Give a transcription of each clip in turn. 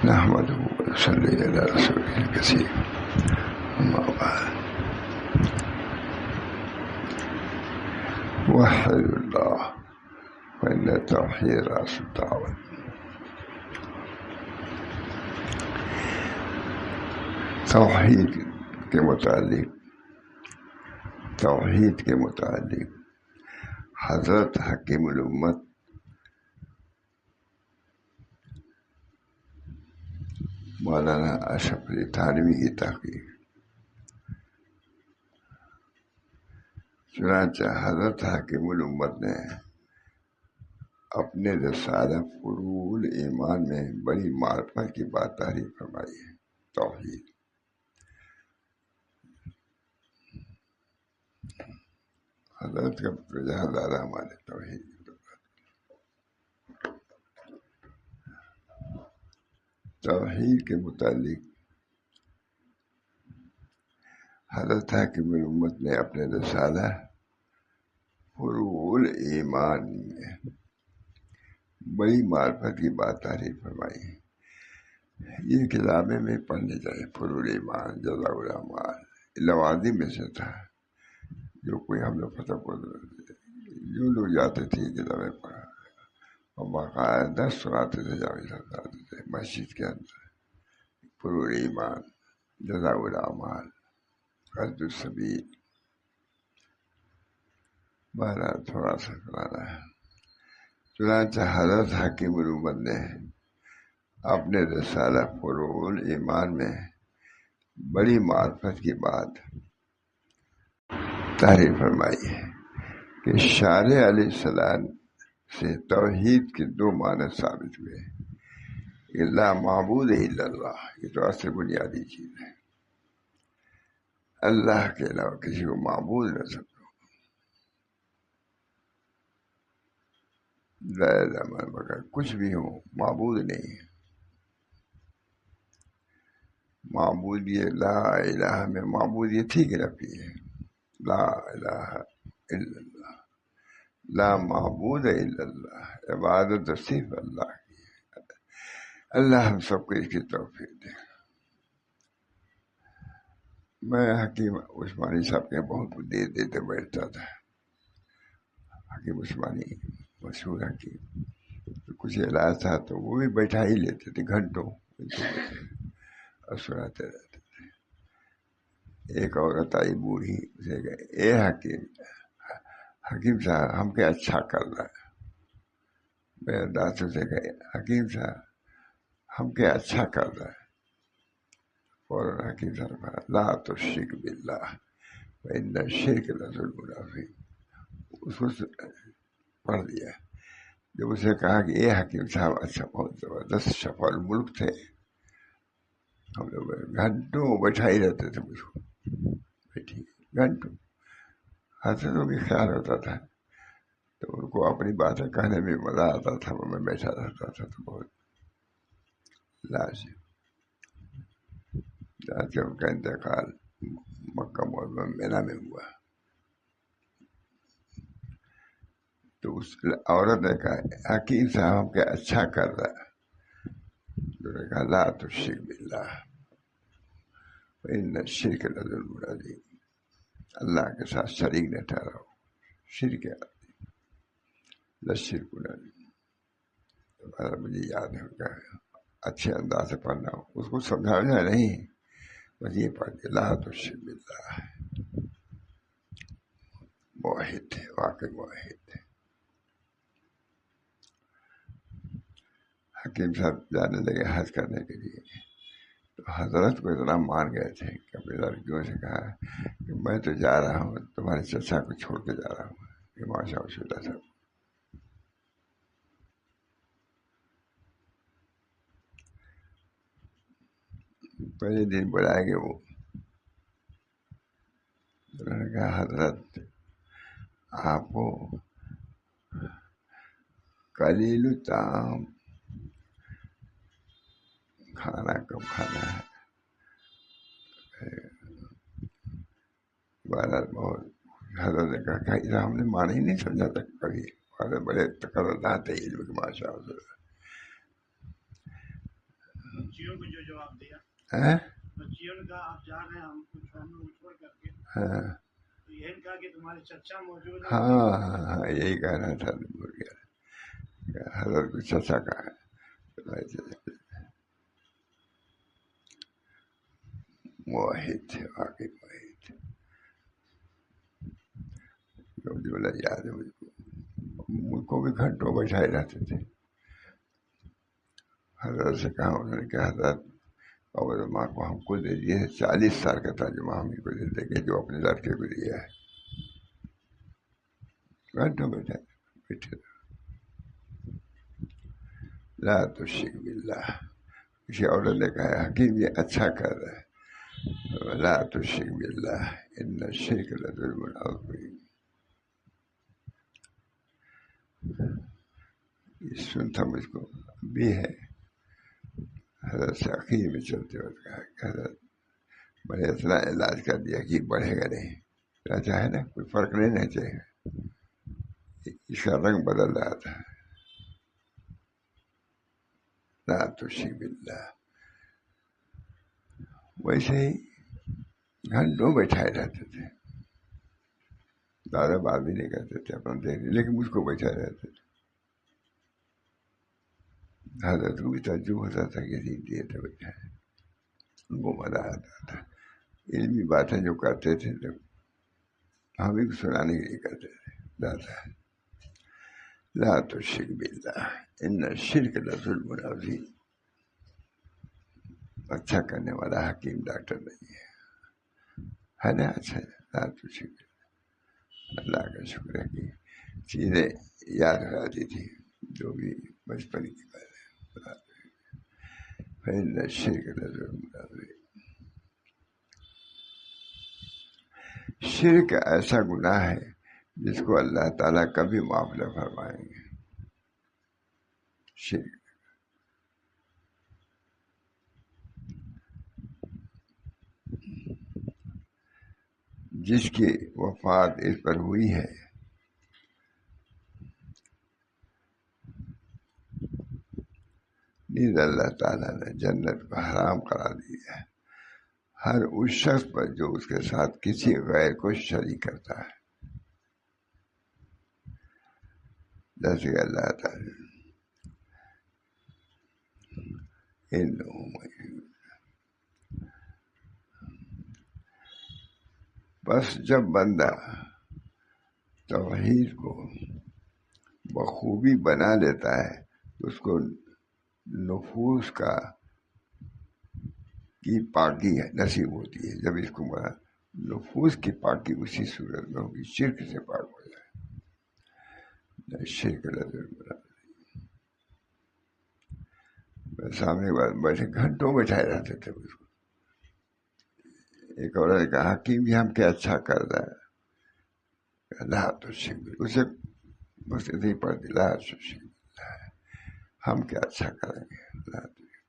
نحمدہ ونصلی علی رسولہ الکریم اما بعد وحد اللہ فإن التوحید رأس الدعوة. توحید کے متعلق حضرت حکیم الامت مولانا اشرف علی تھانوی کی تحقیق. چنانچہ حضرت حکیم الامت نے اپنے رسالہ فروع الایمان میں بڑی معرفت کی بات تعریف فرمائی ہے. توحید حضرت کا رجحان زیادہ ہمارے توحید کے متعلق حضرت حکیم الامت نے اپنے رسالہ فروع الایمان میں بڑی معرفت کی بات تعریف فرمائی. یہ کتابیں میں پڑھنے چاہیے. فروع الایمان جزاء الاعمال لوازم میں سے تھا جو کوئی ہم لوگ فتح کو جو لوگ جاتے تھے کتابیں پڑھا اور باقاعدہ سناتے تھے مسجد کے اندر. فروع الایمان جزاء الاعمال قصد السبیل. بہرحال تھوڑا سا سنانا ہے. چنانچہ حضرت حکیم الامت نے اپنے رسالہ فروع الایمان میں بڑی معرفت کی بات تعریف فرمائی ہے کہ شارع علیہ السلام سے توحید کے دو معنی ثابت ہوئے. لا معبود الا اللہ، یہ تو اصل بنیادی چیز ہے. اللہ کے علاوہ کسی کو معبود نہ سمجھو. لا الہ مگر کچھ بھی ہو معبود نہیں ہے. معبود یہ لا الہ میں معبودیت ہی کی نفی ہے. لا الہ الا اللہ، لا معبود الا اللہ. عبادت صرف اللہ کی ہے. اللہ ہم سب کو اس کی توفیق دے. میں حکیم عثمانی صاحب کے بہت دیر دیتے بیٹھتا تھا. حکیم عثمانی مشہور حکیم، کچھ علاج تھا تو وہ بھی بیٹھا ہی لیتے تھے گھنٹوں اور سناتے رہتے تھے. ایک عورت آئی بوڑھی، اسے کہا اے حکیم صاحب ہم کیا اچھا کر رہا ہے. میرے دانتوں سے کہے حکیم صاحب ہم کیا اچھا کر رہا ہے. اور حکیم صاحب لا تشرک باللہ فإن الشرک لظلم عظیم. اس کو پڑھ دیا. جب اسے کہا کہ اے حکیم صاحب اچھا بہت زبردست شفا الملک تھے، ہم لوگ گھنٹوں بیٹھا ہی رہتے تھے. مجھ کو بیٹھی گھنٹوں حضرتوں بھی خیال ہوتا تھا تو ان کو اپنی باتیں کہنے میں مزہ آتا تھا. میں بیٹھا رہتا تھا تو بہت لازم. جب ان کا انتقال مکہ معظمہ مینا میں ہوا تو اس عورت نے کہا حکیم صاحب ہم کیا اچھا کر رہا ہے. انہوں نے کہا لا تشرک باللہ فإن الشرک لظلم عظیم. اللہ کے ساتھ شریک نہ ٹھہراؤ، شرک ہے لشرک عظیم. مجھے یاد ہے ان کا اچھے انداز سے پڑھنا ہو، اس کو سمجھانا نہیں، بس یہ پڑھ کے لا تشرک باللہ. موحد ہے، واقعی موحد ہے. حکیم صاحب جانے لگے حج کرنے کے لیے تو حضرت کو اتنا مان گئے تھے کہ اپنی لڑکیوں سے کہا کہ میں تو جا رہا ہوں، تمہارے چچا کو چھوڑ کے جا رہا ہوں. کہ ماشاء اللہ صاحب پہلے دن بلائے گے وہ. انہوں نے کہا حضرت آپ کو قلیل الطعام کھانا کم کھانا ہے. بہت حضرت نے کہا کہ ہم نے مانا ہی نہیں سمجھا تھا کبھی. بڑے تقررات علم کے ماشاء اللہ. ہیں؟ ہاں ہاں ہاں یہی کہنا تھا، حضرت کو چچا کہا ہے، موحد تھے، واقعی موحد تھے، بولا یاد ہے مجھ کو بھی گھنٹوں بیٹھائے رہتے تھے۔ حضرت سے کہا، انہوں نے کہا حضرت اور ماں کو ہم کو دے دیے 40 سال کا ترجمہ ہم کو دے دیں گے جو اپنے لڑکے کو دیا ہے۔ گھنٹوں بیٹھے لا تشرک باللہ، کسی عورت نے کہا حکیم یہ اچھا کر رہا ہے، لا تشرک باللہ ان الشرک لظلم عظیم۔ یہ سنتا مجھ کو بھی ہے، حضرت سے عقید میں چلتے وقت کہا کہ حضرت میں نے اتنا علاج کر دیا کہ بڑھے گا نہیں، چاہے نا کوئی فرق نہیں رہنا چاہیے، اس کا رنگ بدل رہا تھا۔ لا تشرک باللہ، ویسے ہی گھنٹوں بیٹھائے رہتے تھے، زیادہ بات بھی نہیں کرتے تھے اپنا دیکھ، لیکن مجھ کو بیٹھائے رہتے تھے۔ حضرت کو بھی تعجب ہوتا تھا کہ دیر تک بیٹھا ہے، ان کو مزہ آتا تھا، علمی باتیں جو کرتے تھے تو ہم ہی کو سنانے کے لیے کرتے تھے زیادہ۔ لا تشرک باللہ ان الشرک لظلم عظیم، اچھا کرنے والا حکیم ڈاکٹر نہیں ہے نا؟ اچھا لا تشرک، اللہ کا شکر ہے کہ چیزیں یاد ہو جاتی تھی جو بھی بچپن کی بات ہے۔ فإن الشرک لظلم عظیم، شرک ایسا گناہ ہے جس کو اللہ تعالیٰ کبھی معاف نہ فرمائیں گے۔ شرک جس کی وفات اس پر ہوئی ہے نیز اللہ تعالیٰ نے جنت کو حرام قرار دیا ہے ہر اس شخص پر جو اس کے ساتھ کسی غیر کو شریک کرتا ہے، جیسے کہ اللہ تعالیٰ بس جب بندہ توحید کو بخوبی بنا لیتا ہے تو اس کو نفوس کی پاکی نصیب ہوتی ہے۔ جب اس کو بنا نفوس کی پاکی اسی صورت میں ہوگی شرک سے پاک ہو جائے، شرک سامنے بیٹھے گھنٹوں بیٹھائے رہتے تھے اس کو۔ ایک اور نے کہا حکیم جی ہم کیا اچھا کر رہا ہے، لا تشرک باللہ، اسے بس اتنی پڑھ دی لا تشرک باللہ، ہم کیا اچھا کریں گے، لا تشرک۔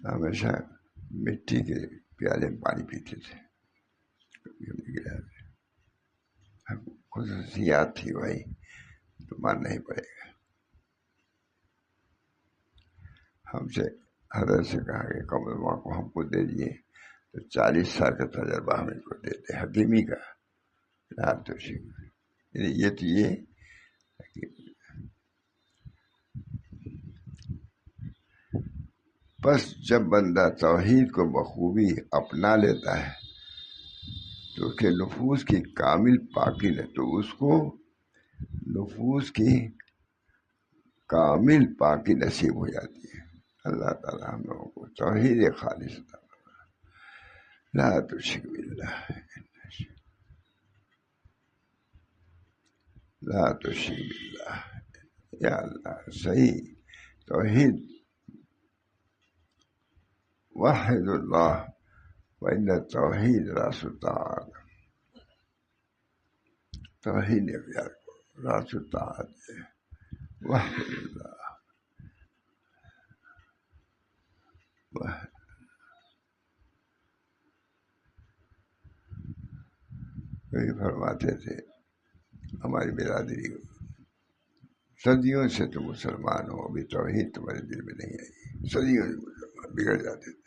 ہمیشہ مٹی کے پیالے میں پانی پیتے تھے، کبھی ہم نہیں گرا، خصوصیات تھی بھائی تو ماننا ہی پڑے گا۔ ہم سے حضرت سے کہا کہ قبر ماں کو ہم کو دے دیے تو 40 سال کا تجربہ ہم ان کو دیتے حکیمی کا، لا تشرک، یہ تو یہ بس جب بندہ توحید کو بخوبی اپنا لیتا ہے تو اس کے نفوس کی کامل پاکی ہے، تو اس کو نفوس کی کامل پاکی نصیب ہو جاتی ہے۔ اللہ تعالیٰ ہم لوگوں کو توحید خالص عطا فرمائے۔ لا تشرک باللہ، لا تشرک باللہ، یا اللہ صحیح توحید، وحد اللہ وإن التوحید راس الطاعت، توحید اختیار کو راس الطاعت ہے، وحد اللہ وحد۔ وہی فرماتے تھے ہماری برادری صدیوں سے تم مسلمان ہو، ابھی توحید تمہارے دل میں نہیں آئی، صدیوں سے مسلمان بگڑ جاتے تھے۔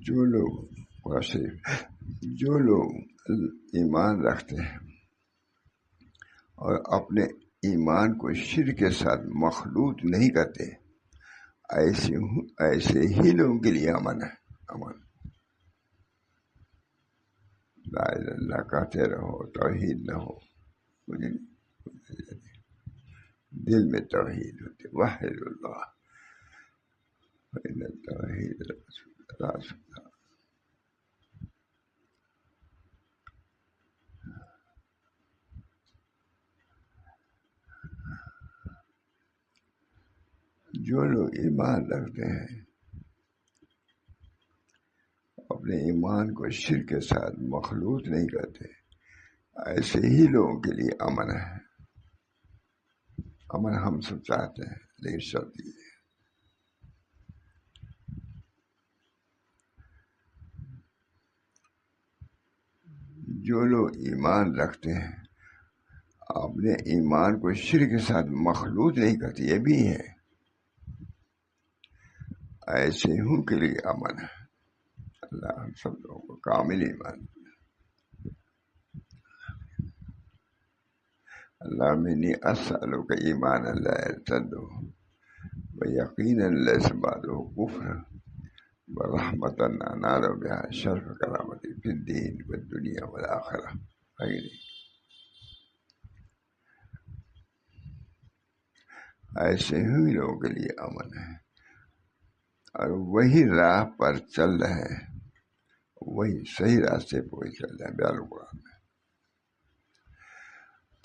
جو لوگ ایمان رکھتے ہیں اور اپنے ایمان کو شرک کے ساتھ مخلوط نہیں کرتے، ایسے ہی لوگوں کے لیے امن ہے۔ امن، لا الہ الا اللہ کہتے رہو، توحید نہ ہو، مجھے دل میں توحید ہوتی، وحد اللہ، توحید رسول اللہ۔ جو لوگ ایمان رکھتے ہیں اپنے ایمان کو شرک کے ساتھ مخلوط نہیں کرتے، ایسے ہی لوگوں کے لیے امن ہے۔ امن ہم سب چاہتے ہیں، لیکن شرط یہ ہے جو لوگ ایمان رکھتے ہیں اپنے ایمان کو شرک کے ساتھ مخلوط نہیں کرتے، یہ بھی ہے، ایسے ہوں کے لیے امن ہے۔ اللہ ہم سب لوگوں کو کامل ایمان۔ اللہ منی اسألک ایمانا لا یرتد ویقینا لیس بعده کفر ورحمة انال بها شرف کرامتی فی الدین والدنیا والآخرہ۔ ایسے ہی لوگوں کے لیے امن ہے اور وہی راہ پر چل رہے ہیں، وہی صحیح راستے پہ وہی چل رہے ہیں۔ بیان قرآن میں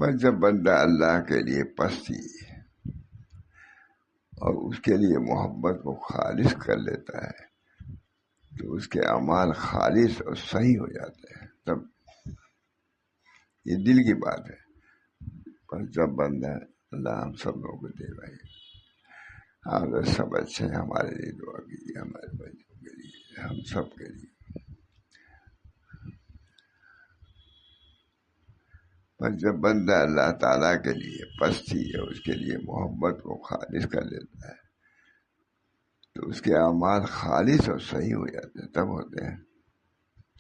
پر جب بندہ اللہ کے لیے پستی اور اس کے لیے محبت کو خالص کر لیتا ہے تو اس کے اعمال خالص اور صحیح ہو جاتے ہیں۔ تب یہ دل کی بات ہے، پر جب بندہ، اللہ ہم سب لوگوں کو دے بھائی، آپ سب اچھے ہیں، ہمارے لیے دعا کیجیے، ہمارے بچوں کے لیے، ہم سب کے لیے۔ پر جب بندہ اللہ تعالیٰ کے لیے پستی ہے، اس کے لیے محبت کو خالص کر لیتا ہے تو اس کے اعمال خالص اور صحیح ہو جاتے ہیں، تب ہوتے ہیں۔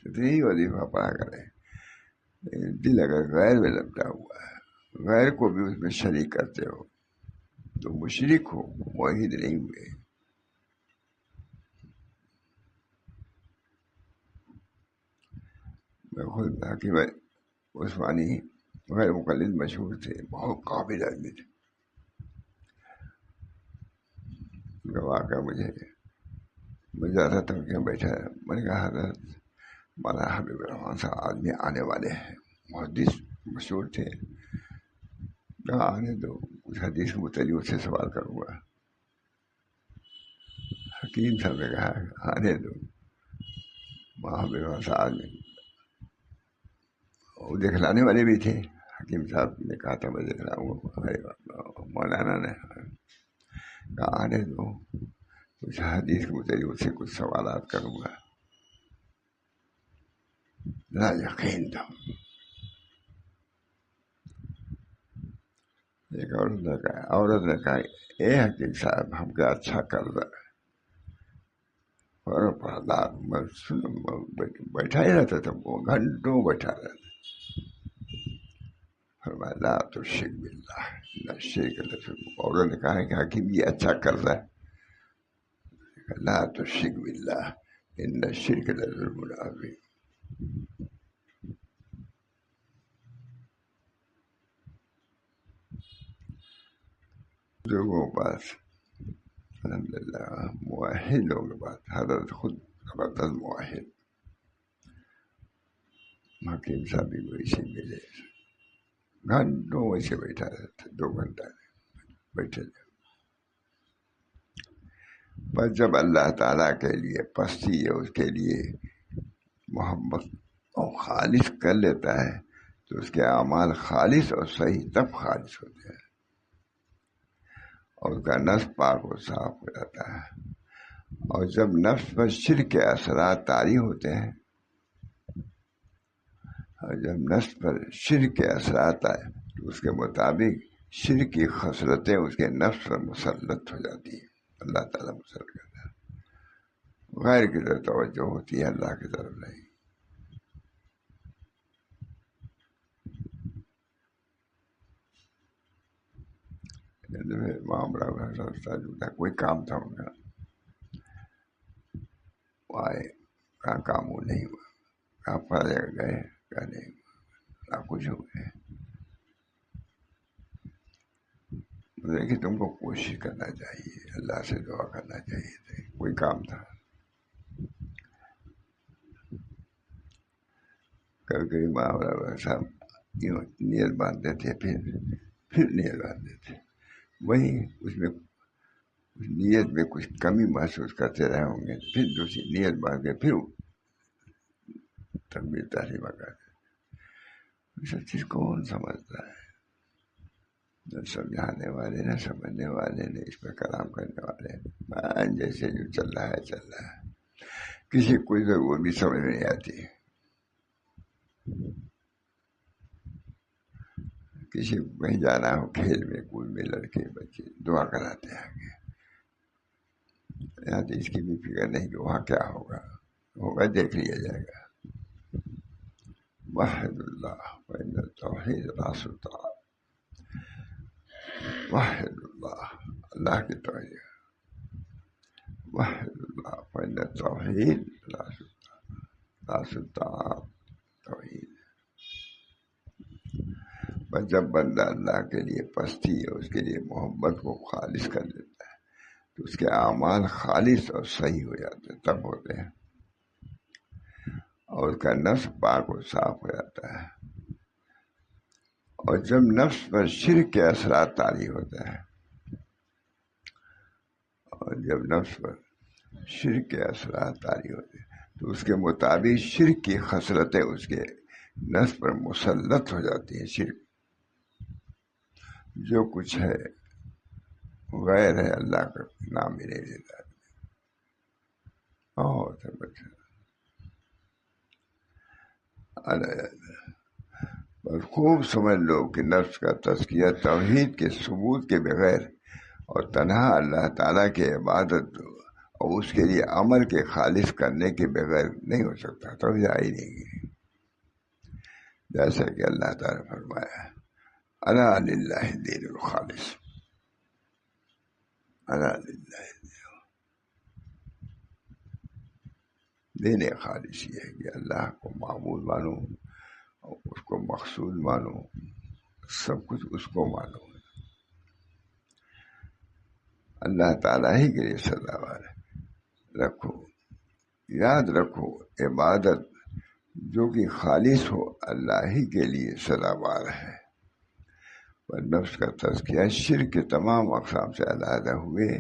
یہی وظیفہ پڑھا کرے، دل اگر غیر میں لپٹا ہوا ہے، غیر کو بھی اس میں شریک کرتے ہو تو مشرک ہو، موحد نہیں ہوئے۔ میں خود حکیم عثمانی غیر مقلد مشہور تھے، بہت قابل آدمی تھے۔ گوا کر مجھے زیادہ تر کے بیٹھا، میں نے کہا حضرت مولانا حبیب الرحمن صاحب آدمی آنے والے ہیں، محدث مشہور تھے، کہاں آنے دو، کچھ حدیث متعلق سے سوال کروں گا۔ حکیم صاحب نے کہا آنے دو، وہاں حبیب الرحمن صاحب آدمی وہ دکھلانے والے بھی تھے۔ حکیم صاحب نے کہا تھا میں دکھلاؤں گا، مولانا نے کہا آنے دو، کچھ حدیث کے متعلق سے کچھ سوالات کروں گا۔ لا یقین تھا۔ ایک عورت نے کہا اے حکیم صاحب ہم کیا اچھا کر رہے ہیں، بیٹھا ہی رہتا تھا، وہ گھنٹوں بیٹھا رہتا۔ فرمایا لا تشرک باللہ ان الشرک لظلم۔ عورت نے کہا کہ حکیم یہ اچھا کر رہا ہے، لا تشرک باللہ ان الشرک لظلم عظیم۔ لوگوں کے پاس الحمدللہ موحد لوگوں کے پاس حضرت خود زبردست موحد حکیم صاحب بھی ویسے ملے، گھنٹوں ویسے بیٹھا رہتا، 2 گھنٹہ بیٹھے تھے۔ پر جب اللہ تعالیٰ کے لیے پستی ہے، اس کے لیے محبت اور خالص کر لیتا ہے تو اس کے اعمال خالص اور صحیح تب خالص ہوتے ہیں، اور اس کا نفس پاک و صاف ہو جاتا ہے۔ اور جب نفس پر شرک کے اثرات طاری ہوتے ہیں، اور جب نفس پر شرک کے اثرات آئے تو اس کے مطابق شرک کی خصلتیں اس کے نفس پر مسلط ہو جاتی ہیں، اللہ تعالیٰ مسلط کرتا ہے، غیر کی طرف توجہ ہوتی ہے، اللہ کی طرف نہیں۔ معاملہ کوئی کام تھا ان کا، وہ آئے، کہاں کام وہ نہیں ہوا، کہاں پڑھ گئے، کہاں نہیں ہوا، نہ کچھ ہو گئے۔ کہ تم کو کوشش کرنا چاہیے، اللہ سے دعا کرنا چاہیے، کوئی کام تھا۔ کبھی کبھی معاملہ صاحب نیت باندھتے تھے، پھر نیت باندھتے تھے، وہی اس میں نیت میں کچھ کمی محسوس کرتے رہے ہوں گے، پھر دوسری نیت باندھ کے پھر تکبیر تحریمہ کرتے۔ یہ سب چیز کون سمجھتا ہے؟ نہ سمجھانے والے، نہ سمجھنے والے، نہ اس پہ کلام کرنے والے، جیسے جو چل رہا ہے چل رہا ہے۔ کسی کوئی وہ بھی سمجھ نہیں آتی، کسی کو کہیں جانا ہو کھیل میں کود میں، لڑکے بچے دعا کراتے ہیں آگے، یہاں تو اس کی بھی فکر نہیں کہ وہاں کیا ہوگا دیکھ لیا جائے گا۔ وحد اللہ وإن التوحید لا سلطان، وحد اللہ، اللہ کی توحید، وحد اللہ وإن التوحید لا سلطان، لا سلطان توحید۔ بس جب بندہ اللہ کے لیے پستی ہے، اس کے لیے محبت کو خالص کر دیتا ہے تو اس کے اعمال خالص اور صحیح ہو جاتے ہیں، تب ہوتے ہیں، اور اس کا نفس پاک و صاف ہو جاتا ہے۔ اور جب نفس پر شرک کے اثرات طاری ہوتے ہیں، اور جب نفس پر شرک کے اثرات طاری ہوتے ہیں تو اس کے مطابق شرک کی خصلتیں اس کے نفس پر مسلط ہو جاتی ہیں۔ شرک جو کچھ ہے غیر ہے، اللہ کا نام ہی نہیں لیتا، بہت ہے بچہ۔ بس خوب سمجھ لو کہ نفس کا تزکیہ توحید کے ثبوت کے بغیر اور تنہا اللہ تعالیٰ کی عبادت اور اس کے لیے عمل کے خالص کرنے کے بغیر نہیں ہو سکتا، توحید آئی نہیں گی۔ جیسا کہ اللہ تعالیٰ نے فرمایا، الا للہ الدین الخالص، الا للہ دین خالص، یہ ہے کہ اللہ کو معبود مانو اور اس کو مقصود مانو، سب کچھ اس کو مانو، اللہ تعالیٰ ہی کے لیے سزاوار رکھو۔ یاد رکھو عبادت جو کہ خالص ہو اللہ ہی کے لیے سزاوار ہے۔ اور نفس کا تزکیہ شرک کے تمام اقسام سے علیحدہ ہوئے،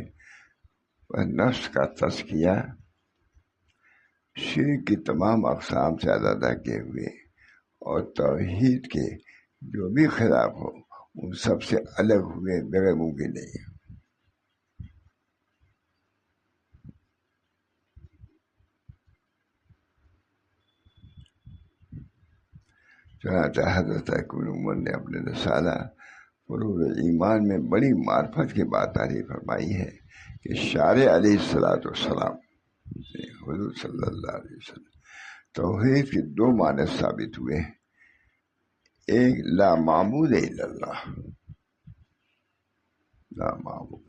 اور نفس کا تزکیہ شرک کی تمام اقسام سے علیحدہ کیے ہوئے، اور توحید کے جو بھی خلاف ہو ان سب سے الگ ہوئے بغیر ممکن نہیں ہے۔ چنانچہ حضرت کل عمر نے اپنے رسالہ فروع ایمان میں بڑی معرفت کی بات تعریف فرمائی ہے کہ شارع علیہ السلام حضور صلی اللہ علیہ وسلم توحید کے دو معنی ثابت ہوئے ہیں، ایک لا معبود الا اللہ، لا معبود،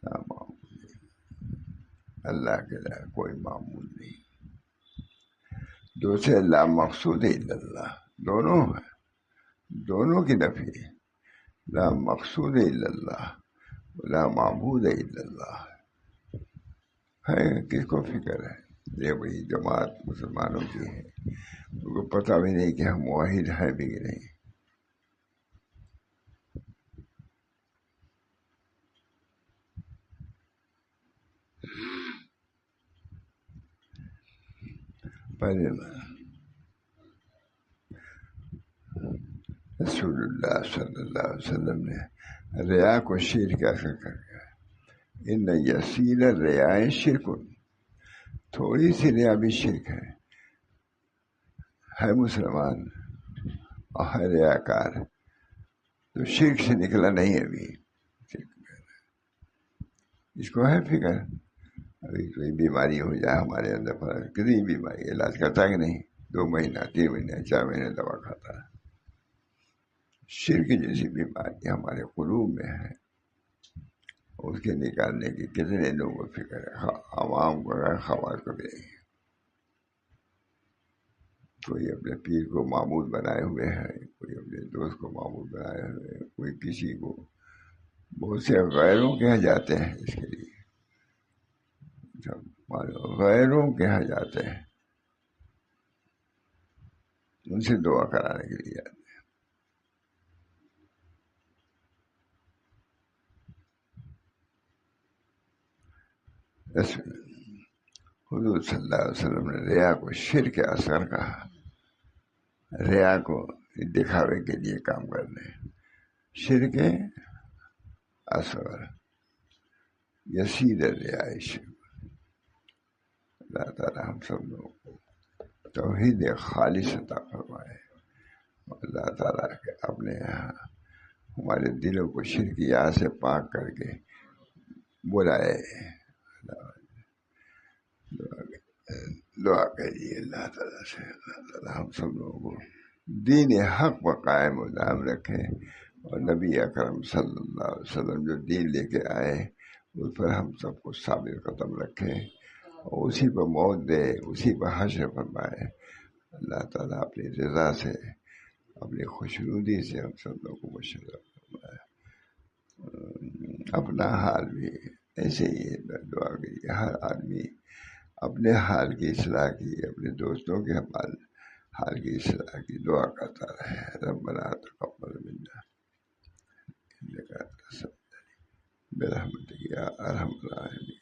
لا معبود، اللہ کے علاوہ کوئی معبود نہیں۔ دوسرے لا مقصود الا اللہ، دونوں ہیں، دونوں کی نفی ہے، لا مقصود الا اللہ، لا معبود الا اللہ۔ ہے کس کو فکر ہے؟ یہ وہی جماعت مسلمانوں کی ہے، ان کو پتہ بھی نہیں کہ ہم موحد ہیں بھی نہیں۔ پہلے رسول اللہ صلی اللہ علیہ وسلم نے ریا کو شرک کیسے کر گیا؟ ان یسیر ریا شرک، تھوڑی سی ریا بھی شرک ہے مسلمان اور ہے ریا کار، تو شرک سے نکلا نہیں ابھی، اس کو ہے فکر ابھی کوئی بیماری ہو جائے ہمارے اندر، پر کتنی بیماری علاج کرتا ہے کہ نہیں، 2 مہینہ 3 مہینہ 4 مہینے دوا کھاتا ہے۔ شرک جیسی بیماری ہمارے قلوب میں ہے، اس کے نکالنے کی کتنے لوگوں کو فکر ہے، عوام کو ہے، خواص کو بھی نہیں۔ کوئی اپنے پیر کو معبود بنائے ہوئے ہے، کوئی اپنے دوست کو معبود بنائے ہوئے ہے، کوئی کسی کو، بہت سے غیروں کے یہاں جاتے ہیں، اس کے لیے غیروں کے یہاں جاتے ہیں، ان سے دعا کرانے کے لیے جاتے ہیں۔ حضور صلی اللہ علیہ وسلم نے ریا کو شرک اثر کہا، ریا کو دکھاوے کے لیے کام کرنے، شرک اصغر یسیر رہائش۔ اللہ تعالیٰ ہم سب لوگوں کو توحید خالص عطا فرمائے، اللہ تعالیٰ کے اپنے یہاں ہمارے دلوں کو شرکیات سے پاک کر کے بلائے۔ دعا کریے اللہ تعالیٰ سے، اللہ تعالیٰ ہم سب لوگوں کو دین حق پر قائم و دائم رکھے، اور نبی اکرم صلی اللہ علیہ وسلم جو دین لے کے آئے اس پر ہم سب کو ثابت قدم رکھے، اور اسی پر موت دے، اسی پر حشر فرمائے۔ اللہ تعالیٰ اپنی رضا سے، اپنی خوشنودی سے ہم سب لوگوں کو مشرف فرمائے۔ اپنا حال بھی ایسے ہی دعا کریے، ہر آدمی اپنے حال کی اصلاح کی، اپنے دوستوں کے حال کی اصلاح کی دعا کرتا رہے۔ ربنا تقبل منا انک انت السمیع برحمتک یا ارحم الراحمین۔